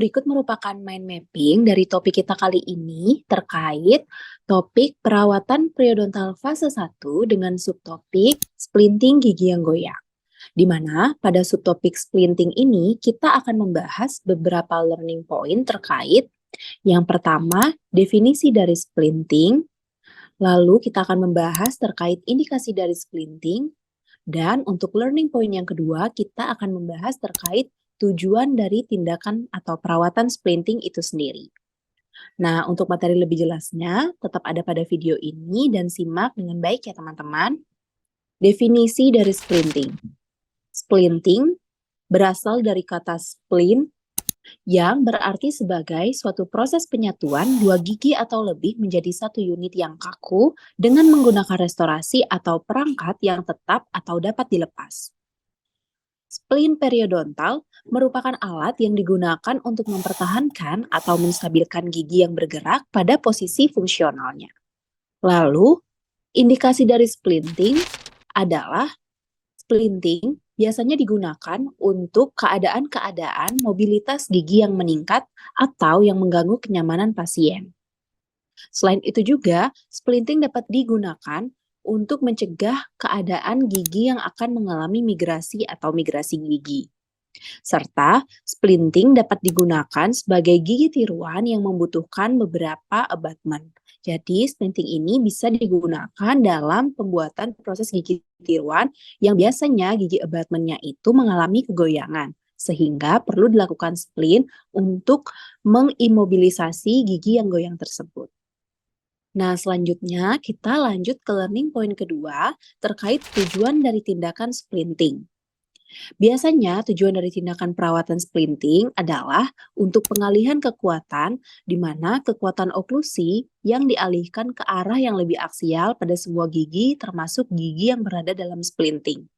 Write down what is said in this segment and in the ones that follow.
berikut merupakan mind mapping dari topik kita kali ini terkait topik perawatan periodontal fase 1 dengan subtopik splinting gigi yang goyang. Di mana pada subtopik splinting ini kita akan membahas beberapa learning point terkait yang pertama, definisi dari splinting, lalu kita akan membahas terkait indikasi dari splinting, dan untuk learning point yang kedua, kita akan membahas terkait tujuan dari tindakan atau perawatan splinting itu sendiri. Nah, untuk materi lebih jelasnya, tetap ada pada video ini dan simak dengan baik ya teman-teman. Definisi dari splinting. Splinting berasal dari kata splint yang berarti sebagai suatu proses penyatuan dua gigi atau lebih menjadi satu unit yang kaku dengan menggunakan restorasi atau perangkat yang tetap atau dapat dilepas. Splint periodontal merupakan alat yang digunakan untuk mempertahankan atau menstabilkan gigi yang bergerak pada posisi fungsionalnya. Lalu, indikasi dari splinting adalah splinting biasanya digunakan untuk keadaan-keadaan mobilitas gigi yang meningkat atau yang mengganggu kenyamanan pasien. Selain itu juga, splinting dapat digunakan untuk mencegah keadaan gigi yang akan mengalami migrasi atau migrasi gigi. Serta, splinting dapat digunakan sebagai gigi tiruan yang membutuhkan beberapa abutment. Jadi, splinting ini bisa digunakan dalam pembuatan proses gigi tiruan yang biasanya gigi abutmentnya itu mengalami kegoyangan, sehingga perlu dilakukan splint untuk mengimobilisasi gigi yang goyang tersebut. Nah, selanjutnya kita lanjut ke learning point kedua terkait tujuan dari tindakan splinting. Biasanya tujuan dari tindakan perawatan splinting adalah untuk pengalihan kekuatan di mana kekuatan oklusi yang dialihkan ke arah yang lebih aksial pada sebuah gigi termasuk gigi yang berada dalam splinting.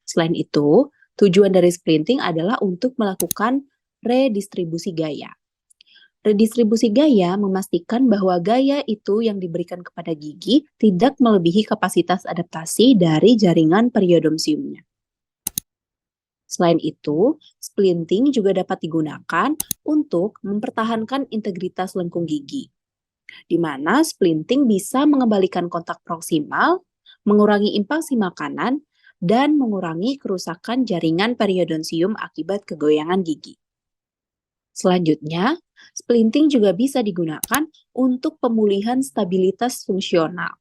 Selain itu, tujuan dari splinting adalah untuk melakukan redistribusi gaya. Redistribusi gaya memastikan bahwa gaya itu yang diberikan kepada gigi tidak melebihi kapasitas adaptasi dari jaringan periodontiumnya. Selain itu, splinting juga dapat digunakan untuk mempertahankan integritas lengkung gigi, di mana splinting bisa mengembalikan kontak proksimal, mengurangi impaksi makanan, dan mengurangi kerusakan jaringan periodontium akibat kegoyangan gigi. Selanjutnya, splinting juga bisa digunakan untuk pemulihan stabilitas fungsional.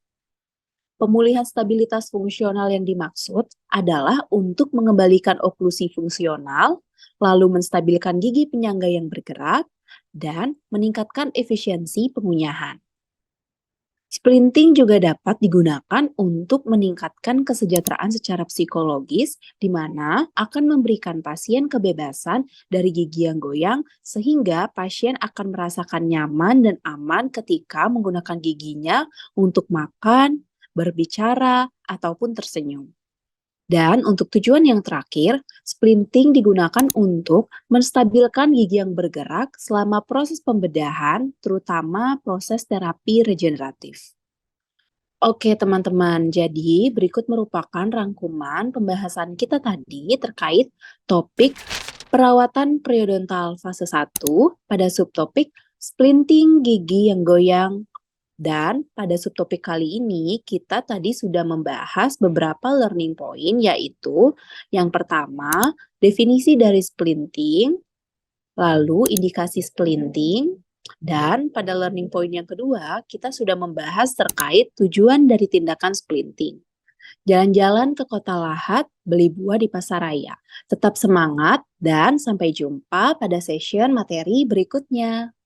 Pemulihan stabilitas fungsional yang dimaksud adalah untuk mengembalikan oklusi fungsional, lalu menstabilkan gigi penyangga yang bergerak, dan meningkatkan efisiensi pengunyahan. Splinting juga dapat digunakan untuk meningkatkan kesejahteraan secara psikologis, di mana akan memberikan pasien kebebasan dari gigi yang goyang, sehingga pasien akan merasakan nyaman dan aman ketika menggunakan giginya untuk makan, berbicara, ataupun tersenyum. Dan untuk tujuan yang terakhir, splinting digunakan untuk menstabilkan gigi yang bergerak selama proses pembedahan, terutama proses terapi regeneratif. Oke teman-teman, jadi berikut merupakan rangkuman pembahasan kita tadi terkait topik perawatan periodontal fase 1 pada subtopik splinting gigi yang goyang. Dan pada subtopik kali ini kita tadi sudah membahas beberapa learning point, yaitu yang pertama definisi dari splinting, lalu indikasi splinting, dan pada learning point yang kedua kita sudah membahas terkait tujuan dari tindakan splinting. Jalan-jalan ke Kota Lahat, beli buah di Pasaraya. Tetap semangat dan sampai jumpa pada session materi berikutnya.